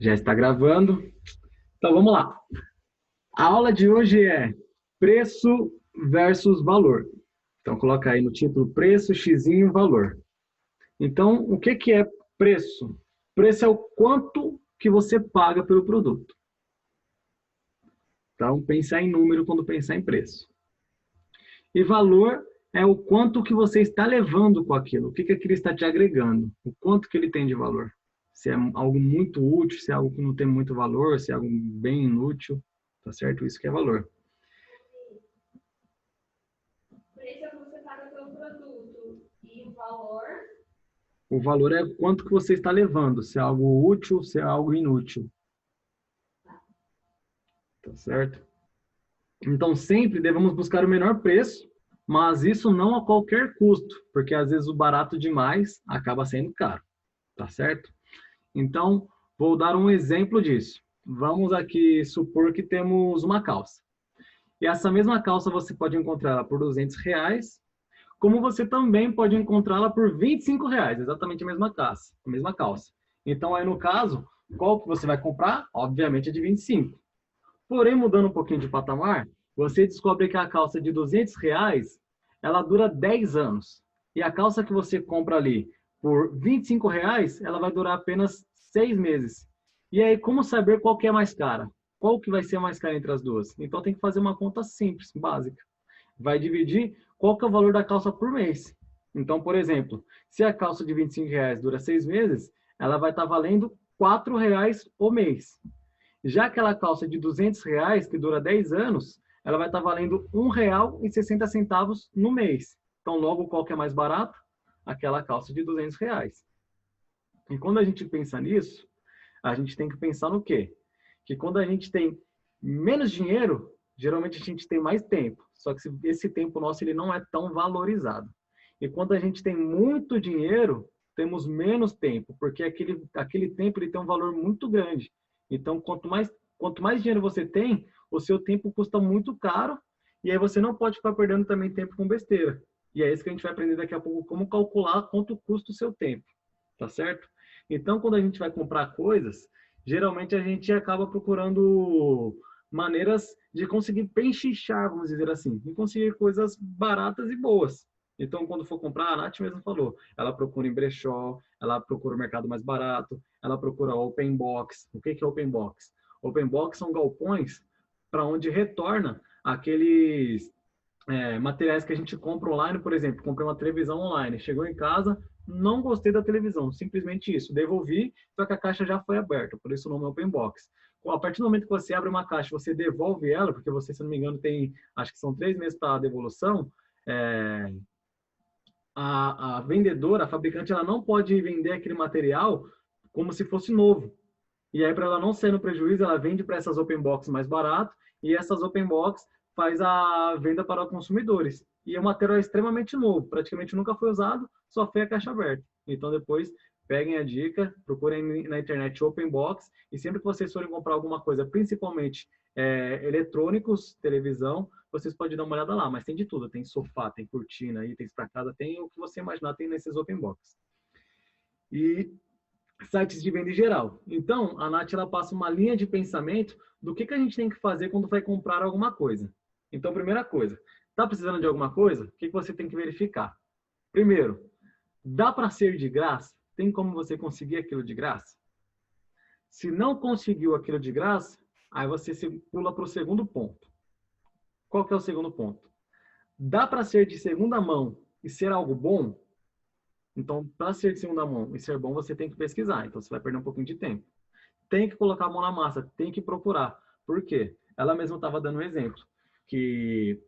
Já está gravando. Então vamos lá. A aula de hoje é preço versus valor. Então coloca aí no título preço, xizinho, valor. Então, o que é preço? Preço é o quanto que você paga pelo produto. Então, pensar em número quando pensar em preço. E valor é o quanto que você está levando com aquilo. O que aquilo está te agregando. O quanto que ele tem de valor. Se é algo muito útil, se é algo que não tem muito valor, se é algo bem inútil. Tá certo? Isso que é valor. Preço é o que você paga pelo produto. E o valor? O valor é quanto que você está levando. Se é algo útil, se é algo inútil. Tá certo? Então, sempre devemos buscar o menor preço, mas isso não a qualquer custo, porque às vezes o barato demais acaba sendo caro, tá certo? Então, vou dar um exemplo disso. Vamos aqui supor que temos uma calça. E essa mesma calça você pode encontrá-la por R$ 200, como você também pode encontrá-la por R$ 25, exatamente a mesma calça. Então, aí no caso, qual que você vai comprar? Obviamente a de 25. Porém, mudando um pouquinho de patamar, você descobre que a calça de R$ 200, ela dura 10 anos. E a calça que você compra ali por R$ 25, ela vai durar apenas 6 meses. E aí, como saber qual que é mais cara? Qual que vai ser mais cara entre as duas? Então, tem que fazer uma conta simples, básica. Vai dividir qual que é o valor da calça por mês. Então, por exemplo, se a calça de R$ 25 dura 6 meses, ela vai estar valendo R$ 4 o mês. Já aquela calça de R$ 200, que dura 10 anos, ela vai estar valendo R$ 1,60 no mês. Então, logo, qual que é mais barato? Aquela calça de R$ 200. E quando a gente pensa nisso, a gente tem que pensar no quê? Que quando a gente tem menos dinheiro, geralmente a gente tem mais tempo. Só que esse tempo nosso ele não é tão valorizado. E quando a gente tem muito dinheiro, temos menos tempo, porque aquele tempo ele tem um valor muito grande. Então, quanto mais dinheiro você tem, o seu tempo custa muito caro, e aí você não pode ficar perdendo também tempo com besteira. E é isso que a gente vai aprender daqui a pouco, como calcular quanto custa o seu tempo. Tá certo? Então, quando a gente vai comprar coisas, geralmente a gente acaba procurando maneiras de conseguir pechinchar, vamos dizer assim, e conseguir coisas baratas e boas. Então, quando for comprar, a Nath mesmo falou, ela procura em brechó, ela procura o mercado mais barato, ela procura open box. O que é open box? Open box são galpões para onde retorna aqueles materiais que a gente compra online, por exemplo, comprei uma televisão online, chegou em casa, não gostei da televisão, simplesmente isso, devolvi, só que a caixa já foi aberta, por isso o nome é Open Box. A partir do momento que você abre uma caixa, você devolve ela, porque você, se não me engano, tem, acho que são 3 meses para devolução, a vendedora, a fabricante, ela não pode vender aquele material como se fosse novo. E aí, para ela não sair no prejuízo, ela vende para essas open box mais barato e essas open box faz a venda para os consumidores. E o material é extremamente novo, praticamente nunca foi usado, só foi a caixa aberta. Então, depois, peguem a dica, procurem na internet open box e sempre que vocês forem comprar alguma coisa, principalmente eletrônicos, televisão, vocês podem dar uma olhada lá, mas tem de tudo, tem sofá, tem cortina, itens para casa, tem o que você imaginar, tem nesses open box. E sites de venda em geral. Então, a Nath ela passa uma linha de pensamento do que a gente tem que fazer quando vai comprar alguma coisa. Então, primeira coisa, está precisando de alguma coisa? O que você tem que verificar? Primeiro, dá para ser de graça? Tem como você conseguir aquilo de graça? Se não conseguiu aquilo de graça, aí você pula para o segundo ponto. Qual que é o segundo ponto? Dá para ser de segunda mão e ser algo bom? Então, para ser de segunda mão e ser bom, você tem que pesquisar. Então, você vai perder um pouquinho de tempo. Tem que colocar a mão na massa, tem que procurar. Por quê? Ela mesma estava dando um exemplo, que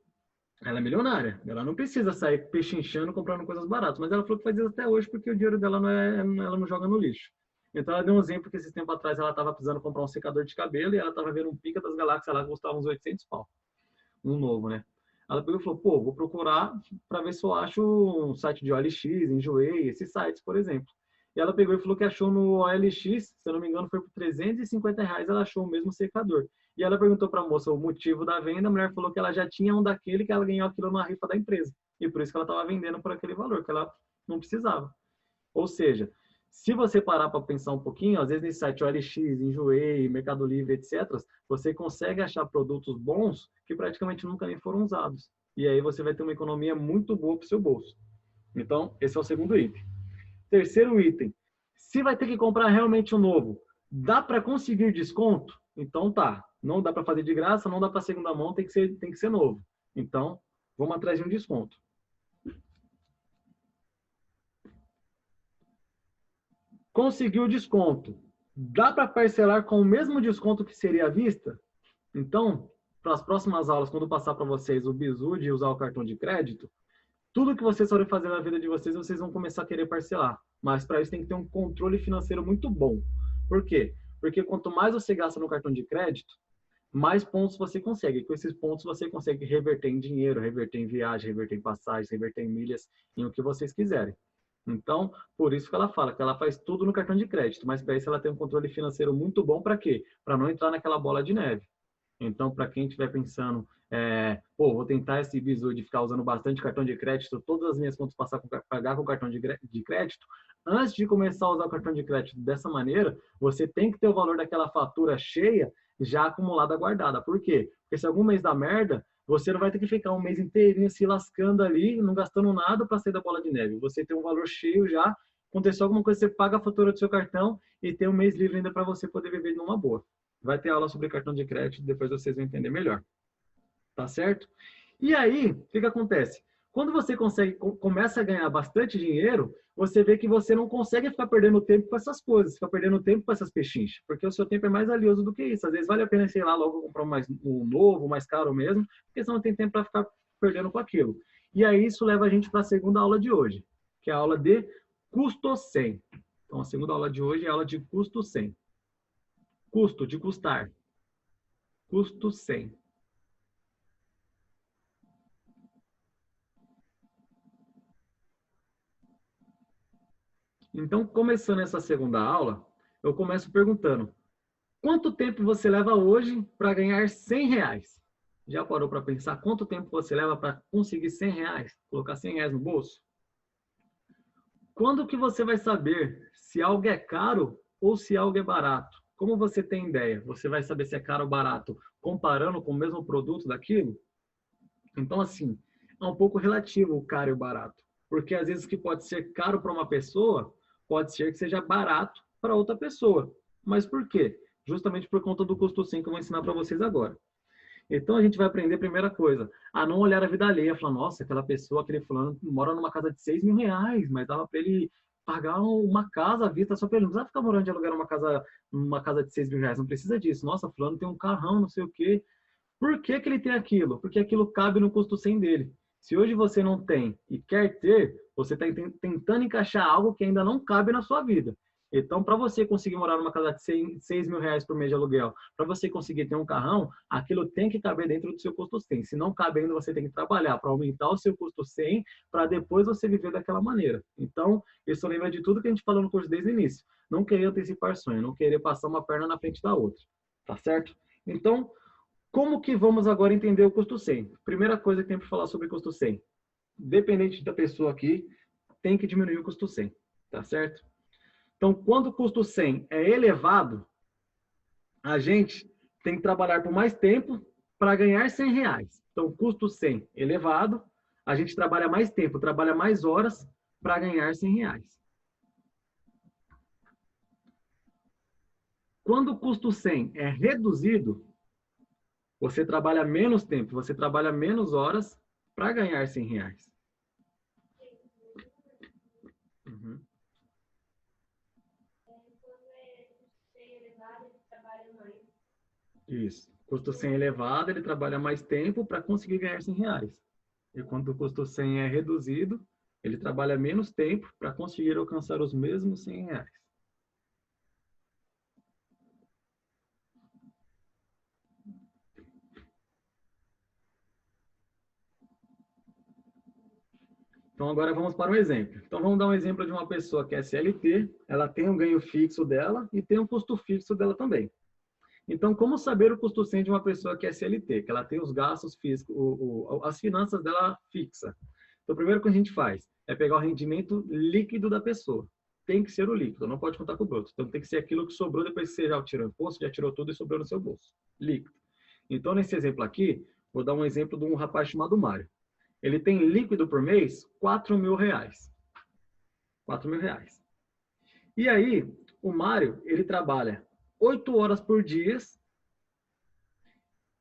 ela é milionária, ela não precisa sair pechinchando comprando coisas baratas, mas ela falou que faz isso até hoje porque o dinheiro dela ela não joga no lixo. Então ela deu um exemplo que esses tempos atrás ela estava precisando comprar um secador de cabelo e ela estava vendo um pica das galáxias lá que custava uns 800 pau, um novo, né? Ela pegou e falou, pô, vou procurar para ver se eu acho um site de OLX, Enjoei, esses sites, por exemplo. E ela pegou e falou que achou no OLX, se eu não me engano, foi por R$ 350, ela achou o mesmo secador. E ela perguntou para a moça o motivo da venda, a mulher falou que ela já tinha um daquele que ela ganhou aquilo na rifa da empresa. E por isso que ela estava vendendo por aquele valor, que ela não precisava. Ou seja, Se você parar para pensar um pouquinho, às vezes nesse site OLX, Enjoei, Mercado Livre, etc., você consegue achar produtos bons que praticamente nunca nem foram usados. E aí você vai ter uma economia muito boa para o seu bolso. Então, esse é o segundo item. Terceiro item, se vai ter que comprar realmente um novo, dá para conseguir desconto? Então tá, não dá para fazer de graça, não dá para segunda mão, tem que ser novo. Então, vamos atrás de um desconto. Conseguiu o desconto. Dá para parcelar com o mesmo desconto que seria à vista? Então, para as próximas aulas, quando passar para vocês o bizu de usar o cartão de crédito, tudo que vocês forem fazer na vida de vocês, vocês vão começar a querer parcelar. Mas para isso tem que ter um controle financeiro muito bom. Por quê? Porque quanto mais você gasta no cartão de crédito, mais pontos você consegue. Com esses pontos você consegue reverter em dinheiro, reverter em viagem, reverter em passagens, reverter em milhas, em o que vocês quiserem. Então, por isso que ela fala que ela faz tudo no cartão de crédito, mas para isso ela tem um controle financeiro muito bom para quê? Para não entrar naquela bola de neve. Então, para quem estiver pensando, vou tentar esse bizu de ficar usando bastante cartão de crédito, todas as minhas contas pagar com cartão de crédito, antes de começar a usar o cartão de crédito dessa maneira, você tem que ter o valor daquela fatura cheia já acumulada, guardada. Por quê? Porque se algum mês dá merda, você não vai ter que ficar um mês inteirinho se lascando ali, não gastando nada para sair da bola de neve. Você tem um valor cheio já, aconteceu alguma coisa, você paga a fatura do seu cartão e tem um mês livre ainda para você poder viver numa boa. Vai ter aula sobre cartão de crédito, depois vocês vão entender melhor. Tá certo? E aí, o que acontece? Quando você começa a ganhar bastante dinheiro, você vê que você não consegue ficar perdendo tempo com essas coisas, ficar perdendo tempo com essas pechinchas, porque o seu tempo é mais valioso do que isso. Às vezes vale a pena, sei lá, logo comprar um novo, mais caro mesmo, porque você não tem tempo para ficar perdendo com aquilo. E aí isso leva a gente para a segunda aula de hoje, que é a aula de custo 100. Então, a segunda aula de hoje é a aula de custo 100. Custo, de custar. Custo 100. Então, começando essa segunda aula, eu começo perguntando: quanto tempo você leva hoje para ganhar R$100? Já parou para pensar quanto tempo você leva para conseguir R$100? Colocar R$100 no bolso? Quando que você vai saber se algo é caro ou se algo é barato? Como você tem ideia? Você vai saber se é caro ou barato comparando com o mesmo produto daquilo? Então, assim, é um pouco relativo o caro e o barato. Porque às vezes o que pode ser caro para uma pessoa, pode ser que seja barato para outra pessoa. Mas por quê? Justamente por conta do custo 100 que eu vou ensinar para vocês agora. Então a gente vai aprender, primeira coisa, a não olhar a vida alheia, falar, nossa, aquela pessoa, aquele fulano, mora numa casa de R$6.000, mas dava para ele pagar uma casa à vista só para ele. Não precisa ficar morando de aluguel numa casa de R$6.000, não precisa disso. Nossa, fulano tem um carrão, não sei o quê. Por que que ele tem aquilo? Porque aquilo cabe no custo 100 dele. Se hoje você não tem e quer ter, você está tentando encaixar algo que ainda não cabe na sua vida. Então, para você conseguir morar numa casa de R$6.000 por mês de aluguel, para você conseguir ter um carrão, aquilo tem que caber dentro do seu custo 100. Se não cabe ainda, você tem que trabalhar para aumentar o seu custo 100, para depois você viver daquela maneira. Então, isso lembra de tudo que a gente falou no curso desde o início. Não querer antecipar sonho, não querer passar uma perna na frente da outra. Tá certo? Então, como que vamos agora entender o custo 100? Primeira coisa que tem para falar sobre custo 100. Dependente da pessoa aqui, tem que diminuir o custo 100. Tá certo? Então, quando o custo 100 é elevado, a gente tem que trabalhar por mais tempo para ganhar R$100. Então, custo 100 elevado, a gente trabalha mais tempo, trabalha mais horas para ganhar R$100. Quando o custo 100 é reduzido, você trabalha menos tempo, você trabalha menos horas para ganhar R$100. Uhum. Isso. Custo 100 elevado, ele trabalha mais tempo para conseguir ganhar R$100. E quando o custo 100 é reduzido, ele trabalha menos tempo para conseguir alcançar os mesmos R$100. Então, agora vamos para um exemplo. Então, vamos dar um exemplo de uma pessoa que é CLT, ela tem um ganho fixo dela e tem um custo fixo dela também. Então, como saber o custo 100 de uma pessoa que é CLT? Que ela tem os gastos físicos, as finanças dela fixa. Então, o primeiro que a gente faz é pegar o rendimento líquido da pessoa. tem que ser o líquido, não pode contar com o bruto. Então tem que ser aquilo que sobrou depois que você já tirou o imposto, já tirou tudo e sobrou no seu bolso. Líquido. Então nesse exemplo aqui, vou dar um exemplo de um rapaz chamado Mário. Ele tem líquido por mês R$ 4.000. R$ 4.000. E aí, o Mário, ele trabalha 8 horas por dia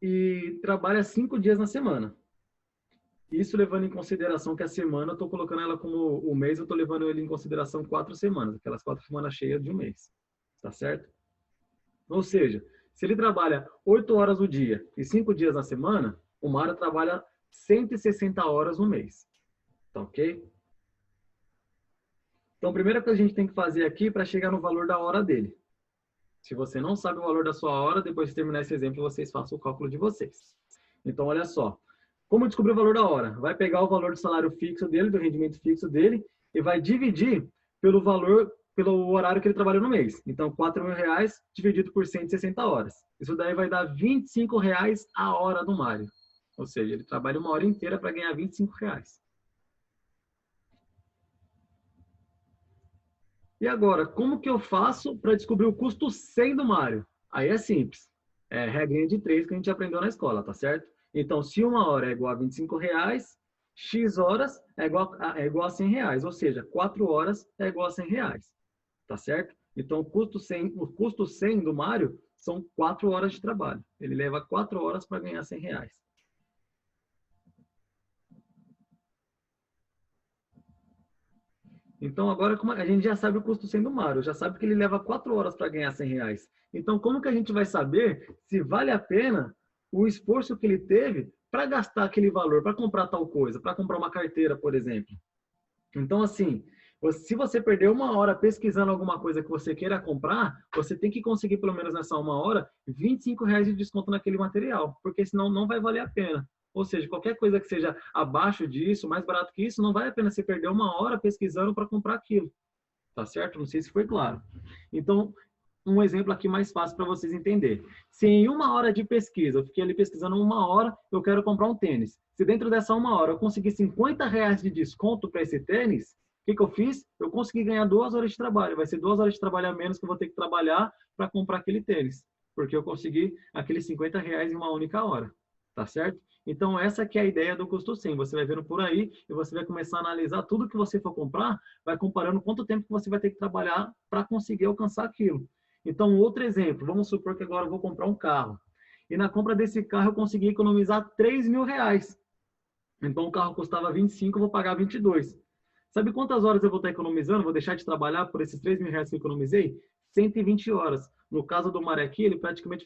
e trabalha 5 dias na semana. Isso levando em consideração que a semana, eu estou colocando ela como o mês, eu estou levando ele em consideração 4 semanas, aquelas 4 semanas cheias de um mês. Tá certo? Ou seja, se ele trabalha 8 horas no dia e 5 dias na semana, o Mário trabalha 160 horas no mês. Tá ok? Então, a primeira coisa que a gente tem que fazer aqui para chegar no valor da hora dele. Se você não sabe o valor da sua hora, depois de terminar esse exemplo, vocês façam o cálculo de vocês. Então, olha só. Como descobrir o valor da hora? Vai pegar o valor do salário fixo dele, do rendimento fixo dele, e vai dividir pelo valor, pelo horário que ele trabalha no mês. Então, R$ 4.000 dividido por 160 horas. Isso daí vai dar R$ 25 a hora do Mário. Ou seja, ele trabalha uma hora inteira para ganhar R$ 25. E agora, como que eu faço para descobrir o custo 100 do Mário? Aí é simples. É regrinha de 3 que a gente aprendeu na escola, tá certo? Então, se uma hora é igual a R$ 25, X horas é igual a R$ 100. Ou seja, 4 horas é igual a R$ 100. Tá certo? Então, o custo 100 do Mário são 4 horas de trabalho. Ele leva 4 horas para ganhar R$ 100. Então, agora a gente já sabe o custo 100 do Mário, já sabe que ele leva 4 horas para ganhar R$ 100. Então, como que a gente vai saber se vale a pena o esforço que ele teve para gastar aquele valor, para comprar tal coisa, para comprar uma carteira, por exemplo? Então, assim, se você perder uma hora pesquisando alguma coisa que você queira comprar, você tem que conseguir, pelo menos nessa uma hora, R$ 25 de desconto naquele material, porque senão não vai valer a pena. Ou seja, qualquer coisa que seja abaixo disso, mais barato que isso, não vale a pena você perder uma hora pesquisando para comprar aquilo. Tá certo? Não sei se foi claro. Então, um exemplo aqui mais fácil para vocês entenderem. Se em uma hora de pesquisa, eu fiquei ali pesquisando uma hora, eu quero comprar um tênis. Se dentro dessa uma hora eu conseguir R$ 50 de desconto para esse tênis, o que eu fiz? Eu consegui ganhar 2 horas de trabalho. Vai ser 2 horas de trabalho a menos que eu vou ter que trabalhar para comprar aquele tênis. Porque eu consegui aqueles R$ 50 em uma única hora. Tá certo? Então, essa que é a ideia do custo 100. Você vai vendo por aí e você vai começar a analisar tudo que você for comprar, vai comparando quanto tempo que você vai ter que trabalhar para conseguir alcançar aquilo. Então, outro exemplo, vamos supor que agora eu vou comprar um carro. E na compra desse carro eu consegui economizar R$ 3.000. Então, o carro custava 25, eu vou pagar 22. Sabe quantas horas eu vou estar economizando? Vou deixar de trabalhar por esses R$ 3.000 que eu economizei? 120 horas. No caso do Mário aqui, ele praticamente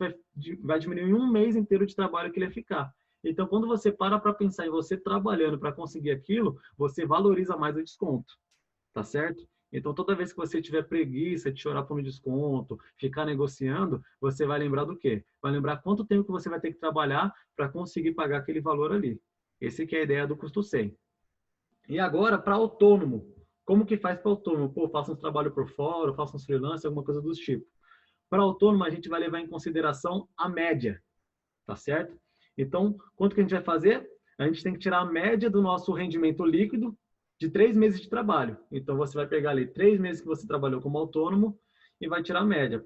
vai diminuir um mês inteiro de trabalho que ele ia ficar. Então, quando você para pensar em você trabalhando para conseguir aquilo, você valoriza mais o desconto. Tá certo? Então, toda vez que você tiver preguiça de chorar por um desconto, ficar negociando, você vai lembrar do quê? Vai lembrar quanto tempo que você vai ter que trabalhar para conseguir pagar aquele valor ali. Esse que é a ideia do custo 100. E agora, para autônomo. Como que faz para autônomo? Pô, faço um trabalho por fora, faço um freelance, alguma coisa do tipo. Para autônomo, a gente vai levar em consideração a média. Tá certo? Então, quanto que a gente vai fazer? A gente tem que tirar a média do nosso rendimento líquido de 3 meses de trabalho. Então, você vai pegar ali 3 meses que você trabalhou como autônomo e vai tirar a média.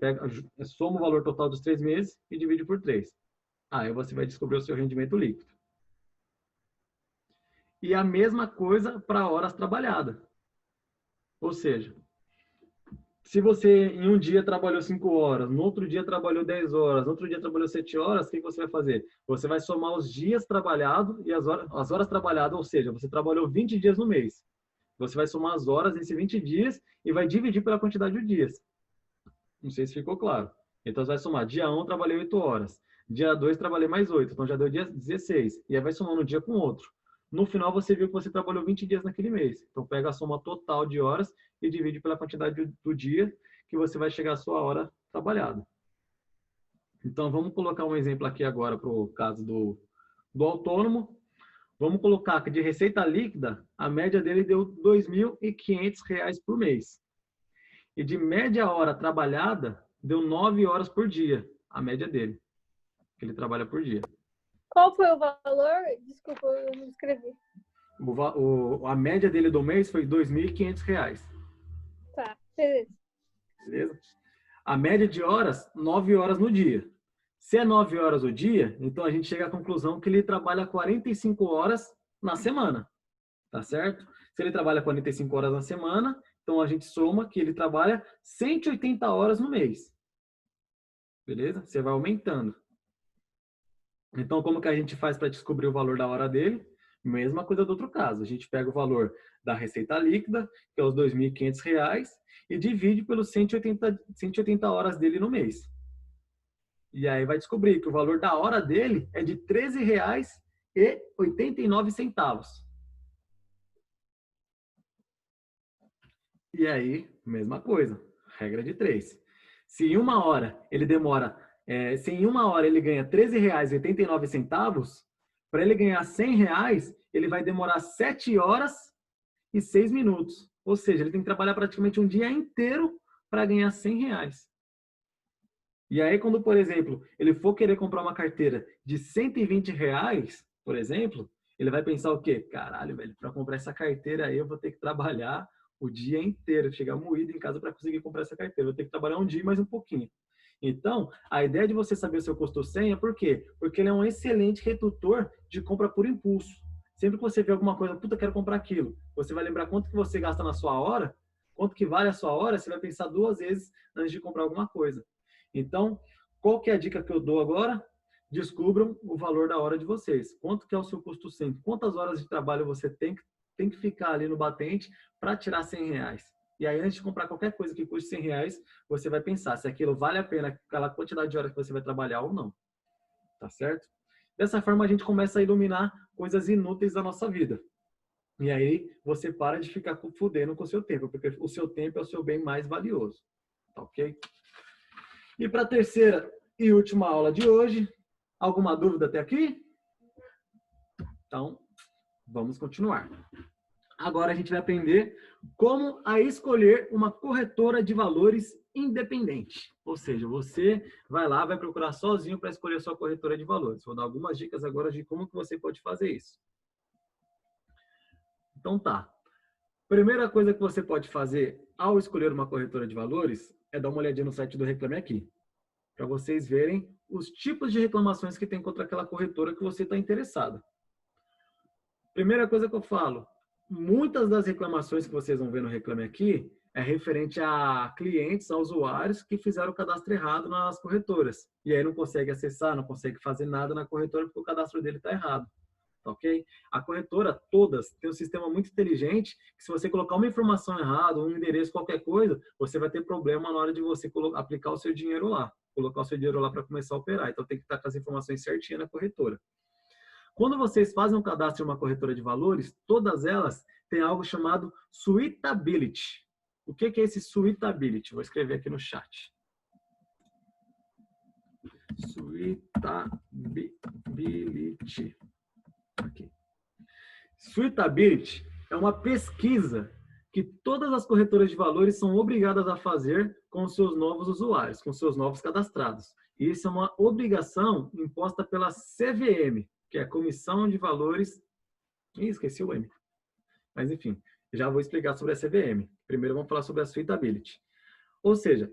Soma o valor total dos 3 meses e divide por 3. Aí você vai descobrir o seu rendimento líquido. E a mesma coisa para horas trabalhadas. Ou seja, se você em um dia trabalhou 5 horas, no outro dia trabalhou 10 horas, no outro dia trabalhou 7 horas, o que você vai fazer? Você vai somar os dias trabalhados e as horas trabalhadas, ou seja, você trabalhou 20 dias no mês. Você vai somar as horas nesses 20 dias e vai dividir pela quantidade de dias. Não sei se ficou claro. Então, você vai somar. Dia 1, trabalhei 8 horas. Dia 2, trabalhei mais 8. Então, já deu dia 16. E aí vai somando um dia com o outro. No final, você viu que você trabalhou 20 dias naquele mês. Então, pega a soma total de horas e divide pela quantidade do dia que você vai chegar à sua hora trabalhada. Então, vamos colocar um exemplo aqui agora para o caso do autônomo. Vamos colocar que de receita líquida, a média dele deu R$ 2.500 por mês. E de média hora trabalhada, deu 9 horas por dia, a média dele, que ele trabalha por dia. Qual foi o valor? Desculpa, eu não escrevi. A média dele do mês foi R$ 2.500. Tá. Beleza. Beleza? A média de horas, 9 horas no dia. Se é 9 horas o dia, então a gente chega à conclusão que ele trabalha 45 horas na semana, tá certo? Se ele trabalha 45 horas na semana, então a gente soma que ele trabalha 180 horas no mês. Beleza? Você vai aumentando. Então, como que a gente faz para descobrir o valor da hora dele? Mesma coisa do outro caso. A gente pega o valor da receita líquida, que é os R$ 2.500, e divide pelos 180 horas dele no mês. E aí vai descobrir que o valor da hora dele é de R$ 13,89. E aí, mesma coisa, regra de 3. Se em uma hora ele demora, se em uma hora ele ganha R$ 13,89, para ele ganhar R$ 100, ele vai demorar 7 horas e 6 minutos. Ou seja, ele tem que trabalhar praticamente um dia inteiro para ganhar R$ 100. E aí, quando, por exemplo, ele for querer comprar uma carteira de R$ 120, por exemplo, ele vai pensar o quê? Caralho, velho, para comprar essa carteira aí eu vou ter que trabalhar o dia inteiro, chegar moído em casa para conseguir comprar essa carteira. Eu vou ter que trabalhar um dia e mais um pouquinho. Então, a ideia de você saber o seu custo 100 é por quê? Porque ele é um excelente redutor de compra por impulso. Sempre que você vê alguma coisa, puta, quero comprar aquilo, você vai lembrar quanto que você gasta na sua hora, quanto que vale a sua hora, você vai pensar 2 vezes antes de comprar alguma coisa. Então, qual que é a dica que eu dou agora? Descubram o valor da hora de vocês. Quanto que é o seu custo 100? Quantas horas de trabalho você tem que ficar ali no batente para tirar R$ 100? E aí, antes de comprar qualquer coisa que custe R$ 100, você vai pensar se aquilo vale a pena, aquela quantidade de horas que você vai trabalhar ou não. Tá certo? Dessa forma, a gente começa a iluminar coisas inúteis da nossa vida. E aí, você para de ficar fudendo com o seu tempo, porque o seu tempo é o seu bem mais valioso. Tá ok? E para a terceira e última aula de hoje, alguma dúvida até aqui? Então, vamos continuar. Agora a gente vai aprender como a escolher uma corretora de valores independente. Ou seja, você vai lá, vai procurar sozinho para escolher a sua corretora de valores. Vou dar algumas dicas agora de como que você pode fazer isso. Então tá. Primeira coisa que você pode fazer ao escolher uma corretora de valores é dar uma olhadinha no site do Reclame Aqui, para vocês verem os tipos de reclamações que tem contra aquela corretora que você está interessado. Primeira coisa que eu falo, muitas das reclamações que vocês vão ver no Reclame Aqui é referente a clientes, a usuários que fizeram o cadastro errado nas corretoras. E aí não consegue acessar, não consegue fazer nada na corretora porque o cadastro dele está errado. Ok? A corretora, todas, tem um sistema muito inteligente que se você colocar uma informação errada, um endereço, qualquer coisa, você vai ter problema na hora de você aplicar o seu dinheiro lá, colocar o seu dinheiro lá para começar a operar. Então tem que estar com as informações certinhas na corretora. Quando vocês fazem um cadastro em uma corretora de valores, todas elas têm algo chamado suitability. O que é esse suitability? Vou escrever aqui no chat. Suitability. Aqui. Suitability é uma pesquisa que todas as corretoras de valores são obrigadas a fazer com seus novos usuários, com seus novos cadastrados. E isso é uma obrigação imposta pela CVM, que é a Comissão de Valores... esqueci o M. Mas enfim, já vou explicar sobre a CVM. Primeiro vamos falar sobre a Suitability. Ou seja,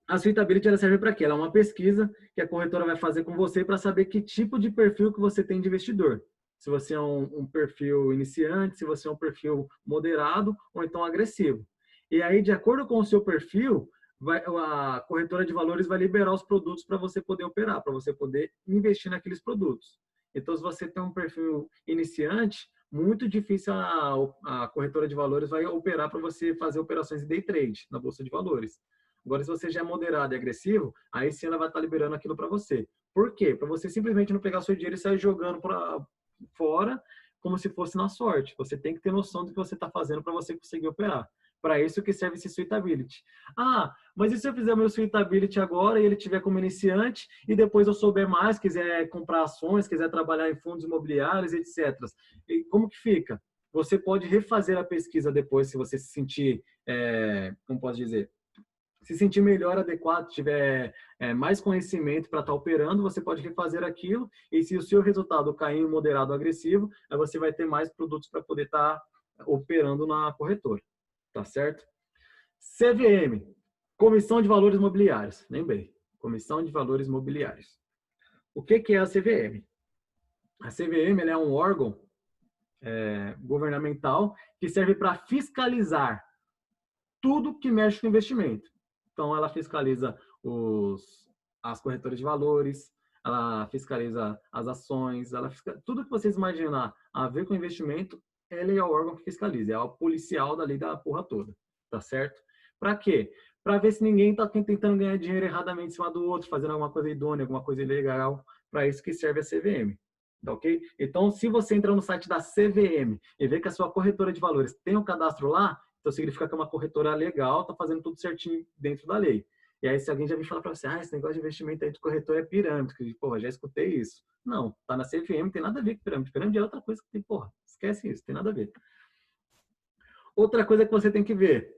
a Suitability ela serve para quê? Ela é uma pesquisa que a corretora vai fazer com você para saber que tipo de perfil que você tem de investidor. Se você é um perfil iniciante, se você é um perfil moderado ou então agressivo. E aí, de acordo com o seu perfil, a corretora de valores vai liberar os produtos para você poder operar, para você poder investir naqueles produtos. Então, se você tem um perfil iniciante, muito difícil a corretora de valores vai operar para você fazer operações de day trade na bolsa de valores. Agora, se você já é moderado e agressivo, aí sim ela vai estar liberando aquilo para você. Por quê? Para você simplesmente não pegar seu dinheiro e sair jogando para fora como se fosse na sorte. Você tem que ter noção do que você está fazendo para você conseguir operar. Para isso que serve esse Suitability. Ah, mas e se eu fizer meu Suitability agora e ele tiver como iniciante e depois eu souber mais, quiser comprar ações, quiser trabalhar em fundos imobiliários, etc. E como que fica? Você pode refazer a pesquisa depois se você se sentir, como posso dizer, se sentir melhor, adequado, tiver mais conhecimento para estar operando, você pode refazer aquilo e se o seu resultado cair em moderado ou agressivo, aí você vai ter mais produtos para poder estar operando na corretora. Tá certo? CVM, Comissão de Valores Mobiliários. Lembrei, Comissão de Valores Mobiliários. O que é a CVM? A CVM ela é um órgão governamental que serve para fiscalizar tudo que mexe com investimento. Então, ela fiscaliza as corretoras de valores, ela fiscaliza as ações, tudo que vocês imaginar a ver com investimento, ele é o órgão que fiscaliza, é o policial dali da porra toda, tá certo? Para quê? Para ver se ninguém está tentando ganhar dinheiro erradamente em cima do outro, fazendo alguma coisa idônea, alguma coisa ilegal, para isso que serve a CVM. Tá ok? Então, se você entrar no site da CVM e ver que a sua corretora de valores tem um cadastro lá, então significa que é uma corretora legal, está fazendo tudo certinho dentro da lei. E aí, se alguém já vir falar para você, esse negócio de investimento aí de corretor é pirâmide, porra, já escutei isso. Não, tá na CVM, não tem nada a ver com pirâmide. Pirâmide é outra coisa que tem, porra, esquece isso, tem nada a ver. Outra coisa que você tem que ver,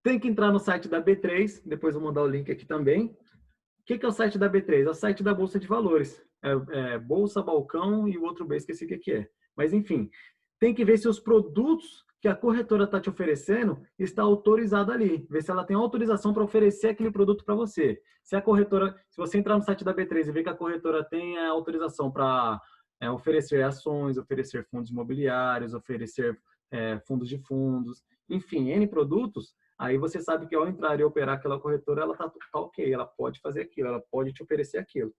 tem que entrar no site da B3, depois eu vou mandar o link aqui também. O que é o site da B3? É o site da Bolsa de Valores. Bolsa, Balcão e o outro B, esqueci o que é. Mas, enfim, tem que ver se os produtos que a corretora está te oferecendo está autorizado ali. Ver se ela tem autorização para oferecer aquele produto para você. Se você entrar no site da B3 e ver que a corretora tem a autorização para oferecer ações, oferecer fundos imobiliários, oferecer fundos de fundos, enfim, N produtos, aí você sabe que ao entrar e operar aquela corretora, ela tá ok, ela pode fazer aquilo, ela pode te oferecer aquilo.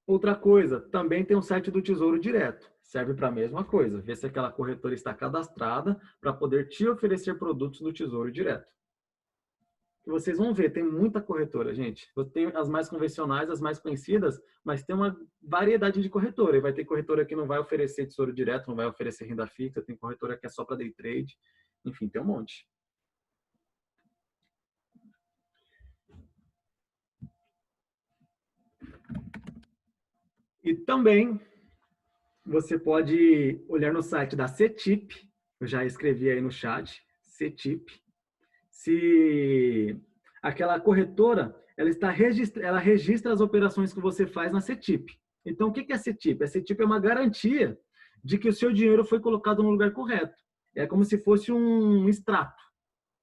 Outra coisa, também tem um site do Tesouro Direto. Serve para a mesma coisa, ver se aquela corretora está cadastrada para poder te oferecer produtos do Tesouro Direto. E vocês vão ver, tem muita corretora, gente. Tem as mais convencionais, as mais conhecidas, mas tem uma variedade de corretora. E vai ter corretora que não vai oferecer Tesouro Direto, não vai oferecer renda fixa, tem corretora que é só para day trade. Enfim, tem um monte. E também você pode olhar no site da CETIP, eu já escrevi aí no chat, CETIP, se aquela corretora ela registra as operações que você faz na CETIP. Então, o que é a CETIP? A CETIP é uma garantia de que o seu dinheiro foi colocado no lugar correto. É como se fosse um extrato.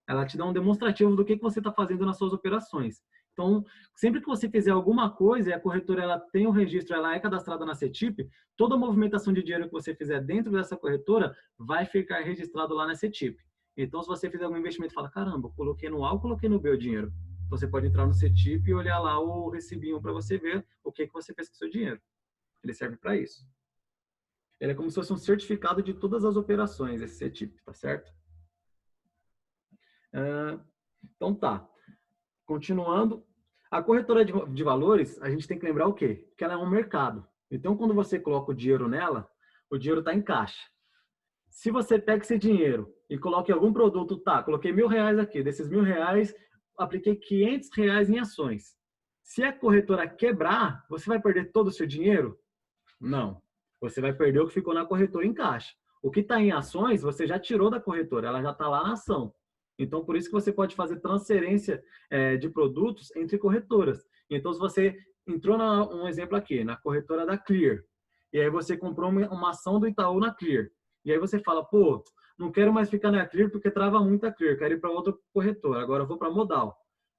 Ela te dá um demonstrativo do que você está fazendo nas suas operações. Então, sempre que você fizer alguma coisa e a corretora ela tem o registro, ela é cadastrada na CETIP, toda a movimentação de dinheiro que você fizer dentro dessa corretora vai ficar registrado lá na CETIP. Então, se você fizer algum investimento e fala, caramba, coloquei no A ou coloquei no B o dinheiro? Então, você pode entrar no CETIP e olhar lá o recibinho para você ver o que você fez com o seu dinheiro. Ele serve para isso. Ele é como se fosse um certificado de todas as operações, esse CETIP, tá certo? Então tá. Continuando, a corretora de valores, a gente tem que lembrar o quê? Que ela é um mercado. Então, quando você coloca o dinheiro nela, o dinheiro está em caixa. Se você pega esse dinheiro e coloca em algum produto, tá, coloquei R$1.000 aqui, desses R$1.000, apliquei R$500 em ações. Se a corretora quebrar, você vai perder todo o seu dinheiro? Não. Você vai perder o que ficou na corretora em caixa. O que está em ações, você já tirou da corretora, ela já está lá na ação. Então, por isso que você pode fazer transferência de produtos entre corretoras. Então, se você entrou um exemplo aqui, na corretora da Clear, e aí você comprou uma ação do Itaú na Clear, e aí você fala, pô, não quero mais ficar na Clear porque trava muito a Clear, quero ir para outra corretora, agora eu vou para a Modal.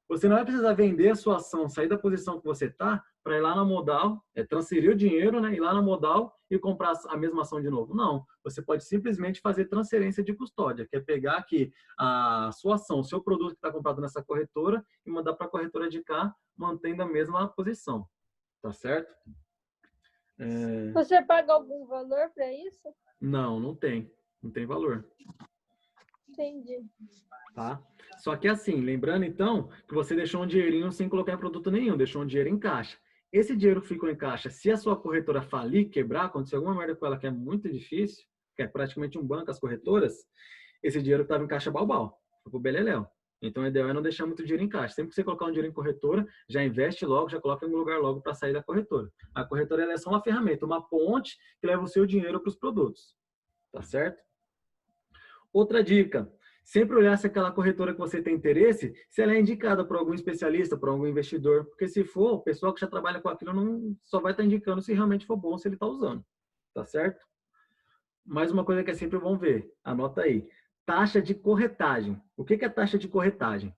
Você não vai precisar vender a sua ação, sair da posição que você está, para ir lá na Modal, transferir o dinheiro, né, ir lá na Modal e comprar a mesma ação de novo. Não, você pode simplesmente fazer transferência de custódia, que é pegar aqui a sua ação, o seu produto que está comprado nessa corretora e mandar para a corretora de cá, mantendo a mesma posição. Tá certo? Você paga algum valor para isso? Não, não tem. Não tem valor. Entendi. Tá? Só que assim, lembrando então que você deixou um dinheirinho sem colocar em produto nenhum, deixou um dinheiro em caixa. Esse dinheiro que ficou em caixa, se a sua corretora falir, quebrar, acontecer alguma merda com ela que é muito difícil, que é praticamente um banco as corretoras, esse dinheiro estava em caixa balbal, foi pro beleléu. Então, o ideal é não deixar muito dinheiro em caixa. Sempre que você colocar um dinheiro em corretora, já investe logo, já coloca em algum lugar logo para sair da corretora. A corretora ela é só uma ferramenta, uma ponte que leva o seu dinheiro para os produtos. Tá certo? Outra dica. Sempre olhar se aquela corretora que você tem interesse, se ela é indicada por algum especialista, por algum investidor. Porque se for, o pessoal que já trabalha com aquilo não só vai estar indicando se realmente for bom, se ele está usando. Tá certo? Mais uma coisa que é sempre bom ver. Anota aí. taxa de corretagem. O que é taxa de corretagem?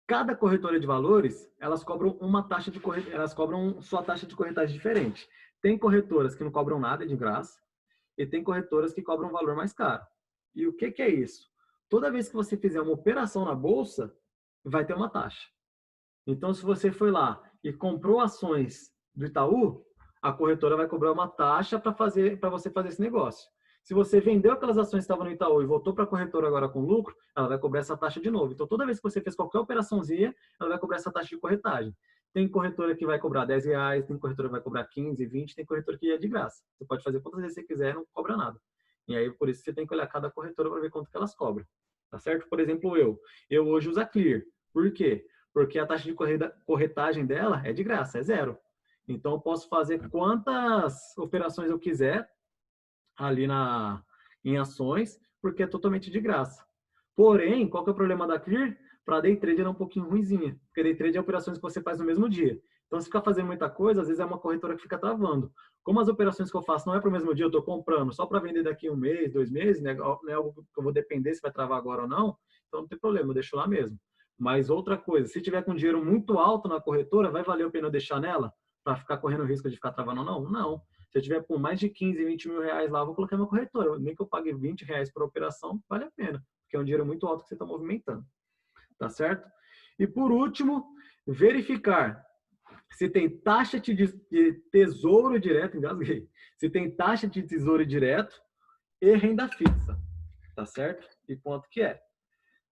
Cada corretora de valores, elas cobram uma taxa de corretagem, elas cobram sua taxa de corretagem diferente. Tem corretoras que não cobram nada de graça e tem corretoras que cobram um valor mais caro. E o que é isso? Toda vez que você fizer uma operação na bolsa, vai ter uma taxa. Então, se você foi lá e comprou ações do Itaú, a corretora vai cobrar uma taxa para você fazer esse negócio. Se você vendeu aquelas ações que estavam no Itaú e voltou para a corretora agora com lucro, ela vai cobrar essa taxa de novo. Então, toda vez que você fez qualquer operaçãozinha, ela vai cobrar essa taxa de corretagem. Tem corretora que vai cobrar R$10, tem corretora que vai cobrar 15, 20, tem corretora que é de graça. Você pode fazer quantas vezes você quiser, não cobra nada. E aí, por isso, você tem que olhar cada corretora para ver quanto que elas cobram. Tá certo? Por exemplo, eu hoje uso a Clear. Por quê? Porque a taxa de corretagem dela é de graça, é zero. Então, eu posso fazer quantas operações eu quiser ali em ações, porque é totalmente de graça. Porém, qual que é o problema da Clear? Para day trade ela é um pouquinho ruinzinha, porque day trade é operações que você faz no mesmo dia. Então, se ficar fazendo muita coisa, às vezes é uma corretora que fica travando. Como as operações que eu faço não é para o mesmo dia, eu estou comprando só para vender daqui 1 mês, 2 meses, né? Não é algo que eu vou depender se vai travar agora ou não, então não tem problema, eu deixo lá mesmo. Mas outra coisa, se tiver com dinheiro muito alto na corretora, vai valer a pena eu deixar nela para ficar correndo risco de ficar travando ou não? Não. Se eu tiver por mais de 15, 20 mil reais lá, eu vou colocar uma corretora. Nem que eu pague 20 reais por operação, vale a pena, porque é um dinheiro muito alto que você está movimentando. Tá certo? E por último, verificar se tem taxa de tesouro direto, engasguei. Se tem taxa de tesouro direto e renda fixa. Tá certo? E quanto que é?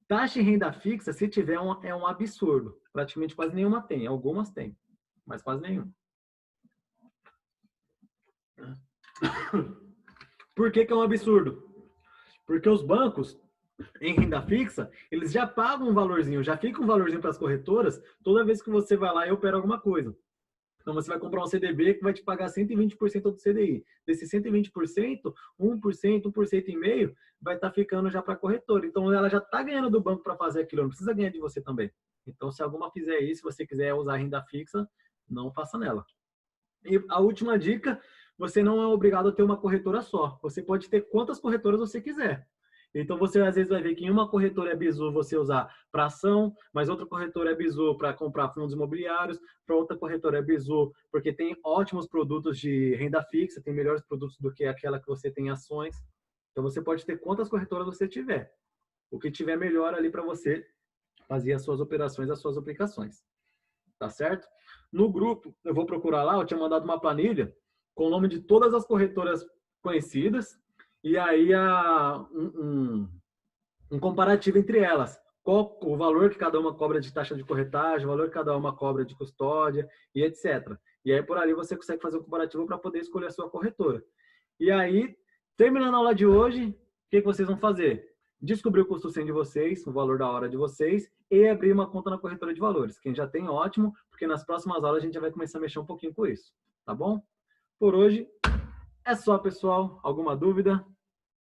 Taxa em renda fixa, se tiver, é um absurdo. Praticamente quase nenhuma tem. Algumas tem, mas quase nenhuma. Por que é um absurdo? Porque os bancos, em renda fixa, eles já pagam um valorzinho, já fica um valorzinho para as corretoras toda vez que você vai lá e opera alguma coisa. Então, você vai comprar um CDB que vai te pagar 120% do CDI. Desse 120%, 1%, 1,5% vai estar ficando já para a corretora. Então, ela já está ganhando do banco para fazer aquilo, não precisa ganhar de você também. Então, se alguma fizer isso, se você quiser usar renda fixa, não faça nela. E a última dica, você não é obrigado a ter uma corretora só. Você pode ter quantas corretoras você quiser. Então, você às vezes vai ver que em uma corretora é bizu você usar para ação, mas outra corretora é bizu para comprar fundos imobiliários, para outra corretora é bizu porque tem ótimos produtos de renda fixa, tem melhores produtos do que aquela que você tem em ações. Então, você pode ter quantas corretoras você tiver. O que tiver melhor ali para você fazer as suas operações, as suas aplicações. Tá certo? No grupo, eu vou procurar lá, eu tinha mandado uma planilha com o nome de todas as corretoras conhecidas e aí um comparativo entre elas. Qual o valor que cada uma cobra de taxa de corretagem, o valor que cada uma cobra de custódia e etc. E aí por ali você consegue fazer um comparativo para poder escolher a sua corretora. E aí, terminando a aula de hoje, o que vocês vão fazer? Descobrir o custo 100 de vocês, o valor da hora de vocês e abrir uma conta na corretora de valores. Quem já tem, ótimo, porque nas próximas aulas a gente já vai começar a mexer um pouquinho com isso. Tá bom? Por hoje é só, pessoal. Alguma dúvida?